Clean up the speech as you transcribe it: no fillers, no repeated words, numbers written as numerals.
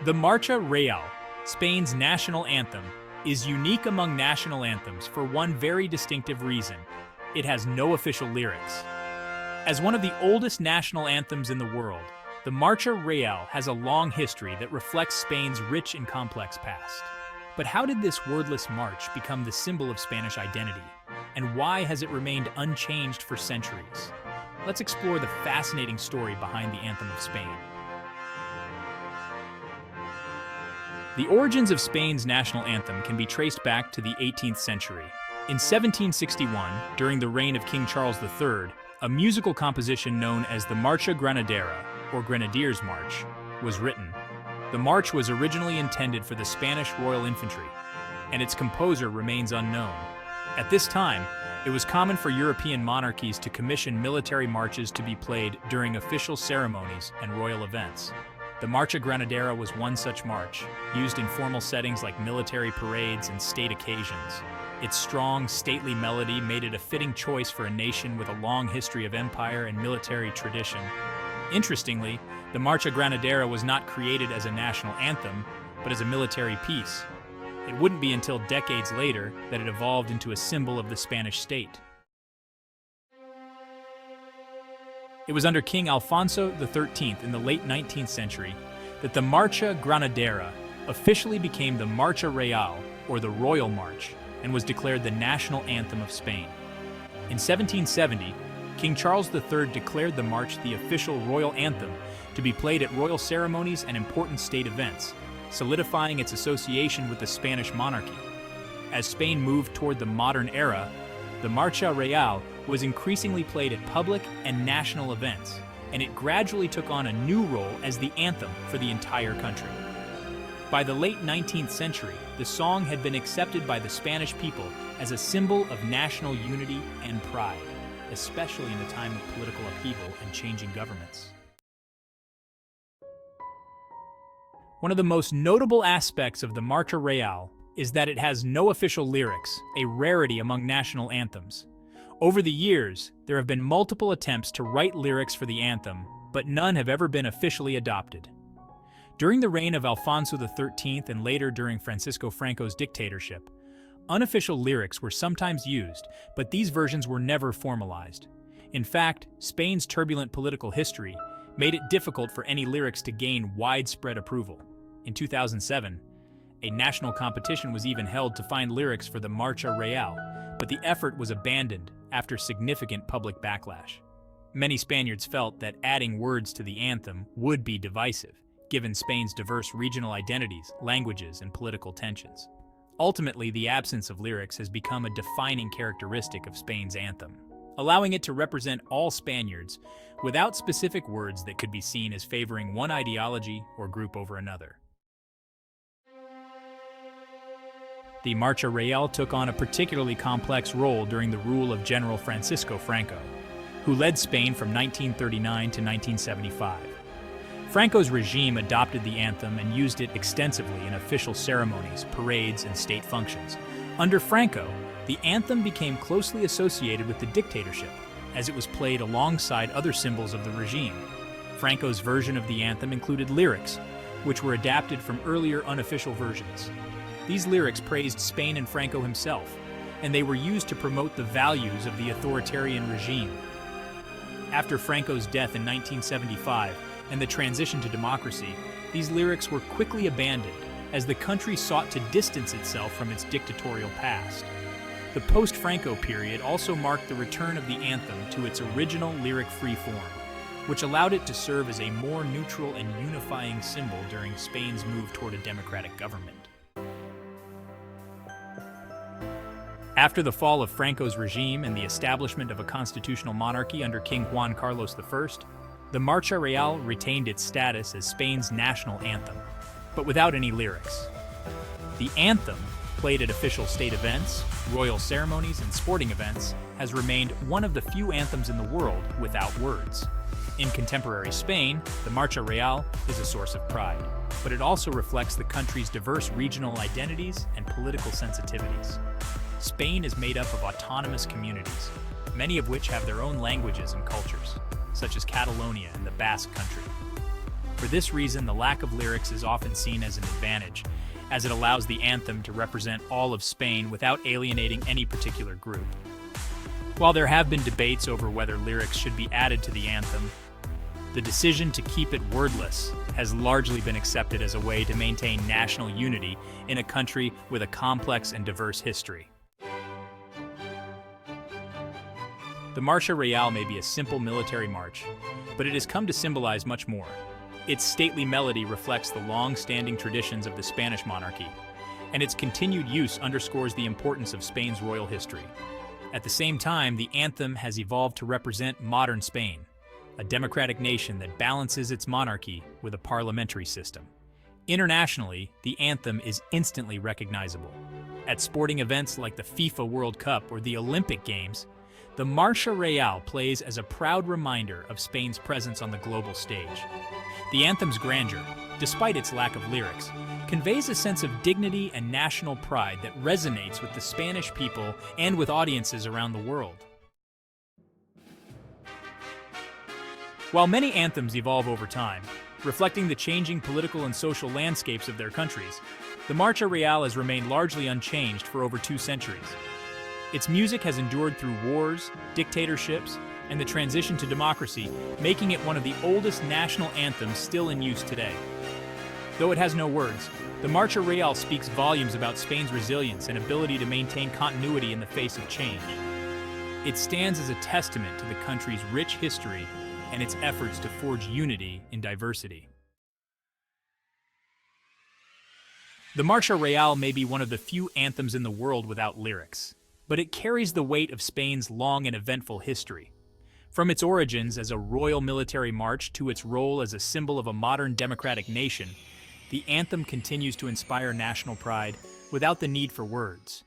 The Marcha Real, Spain's national anthem, is unique among national anthems for one very distinctive reason: it has no official lyrics. As one of the oldest national anthems in the world, the Marcha Real has a long history that reflects Spain's rich and complex past. But how did this wordless march become the symbol of Spanish identity? And why has it remained unchanged for centuries? Let's explore the fascinating story behind the Anthem of Spain. The origins of Spain's national anthem can be traced back to the 18th century. In 1761, during the reign of King Charles III, a musical composition known as the Marcha Granadera, or Grenadiers' March, was written. The march was originally intended for the Spanish Royal Infantry, and its composer remains unknown. At this time, it was common for European monarchies to commission military marches to be played during official ceremonies and royal events. The Marcha Granadera was one such march, used in formal settings like military parades and state occasions. Its strong, stately melody made it a fitting choice for a nation with a long history of empire and military tradition. Interestingly, the Marcha Granadera was not created as a national anthem, but as a military piece. It wouldn't be until decades later that it evolved into a symbol of the Spanish state. It was under King Alfonso XIII in the late 19th century that the Marcha Granadera officially became the Marcha Real, or the Royal March, and was declared the national anthem of Spain. In 1770, King Charles III declared the march the official royal anthem to be played at royal ceremonies and important state events, solidifying its association with the Spanish monarchy. As Spain moved toward the modern era, the Marcha Real was increasingly played at public and national events, and it gradually took on a new role as the anthem for the entire country. By the late 19th century, the song had been accepted by the Spanish people as a symbol of national unity and pride, especially in a time of political upheaval and changing governments. One of the most notable aspects of the Marcha Real is that it has no official lyrics, a rarity among national anthems. Over the years, there have been multiple attempts to write lyrics for the anthem, but none have ever been officially adopted. During the reign of Alfonso XIII and later during Francisco Franco's dictatorship, unofficial lyrics were sometimes used, but these versions were never formalized. In fact, Spain's turbulent political history made it difficult for any lyrics to gain widespread approval. In 2007, a national competition was even held to find lyrics for the Marcha Real, but the effort was abandoned after significant public backlash. Many Spaniards felt that adding words to the anthem would be divisive, given Spain's diverse regional identities, languages, and political tensions. Ultimately, the absence of lyrics has become a defining characteristic of Spain's anthem, allowing it to represent all Spaniards without specific words that could be seen as favoring one ideology or group over another. The Marcha Real took on a particularly complex role during the rule of General Francisco Franco, who led Spain from 1939 to 1975. Franco's regime adopted the anthem and used it extensively in official ceremonies, parades, and state functions. Under Franco, the anthem became closely associated with the dictatorship, as it was played alongside other symbols of the regime. Franco's version of the anthem included lyrics, which were adapted from earlier unofficial versions. These lyrics praised Spain and Franco himself, and they were used to promote the values of the authoritarian regime. After Franco's death in 1975 and the transition to democracy, these lyrics were quickly abandoned as the country sought to distance itself from its dictatorial past. The post-Franco period also marked the return of the anthem to its original lyric-free form, which allowed it to serve as a more neutral and unifying symbol during Spain's move toward a democratic government. After the fall of Franco's regime and the establishment of a constitutional monarchy under King Juan Carlos I, the Marcha Real retained its status as Spain's national anthem, but without any lyrics. The anthem, played at official state events, royal ceremonies, and sporting events, has remained one of the few anthems in the world without words. In contemporary Spain, the Marcha Real is a source of pride, but it also reflects the country's diverse regional identities and political sensitivities. Spain is made up of autonomous communities, many of which have their own languages and cultures, such as Catalonia and the Basque Country. For this reason, the lack of lyrics is often seen as an advantage, as it allows the anthem to represent all of Spain without alienating any particular group. While there have been debates over whether lyrics should be added to the anthem, the decision to keep it wordless has largely been accepted as a way to maintain national unity in a country with a complex and diverse history. The Marcha Real may be a simple military march, but it has come to symbolize much more. Its stately melody reflects the long-standing traditions of the Spanish monarchy, and its continued use underscores the importance of Spain's royal history. At the same time, the anthem has evolved to represent modern Spain, a democratic nation that balances its monarchy with a parliamentary system. Internationally, the anthem is instantly recognizable. At sporting events like the FIFA World Cup or the Olympic Games, the Marcha Real plays as a proud reminder of Spain's presence on the global stage. The anthem's grandeur, despite its lack of lyrics, conveys a sense of dignity and national pride that resonates with the Spanish people and with audiences around the world. While many anthems evolve over time, reflecting the changing political and social landscapes of their countries, the Marcha Real has remained largely unchanged for over 2 centuries. Its music has endured through wars, dictatorships, and the transition to democracy, making it one of the oldest national anthems still in use today. Though it has no words, the Marcha Real speaks volumes about Spain's resilience and ability to maintain continuity in the face of change. It stands as a testament to the country's rich history and its efforts to forge unity in diversity. The Marcha Real may be one of the few anthems in the world without lyrics, but it carries the weight of Spain's long and eventful history. From its origins as a royal military march to its role as a symbol of a modern democratic nation, the anthem continues to inspire national pride without the need for words.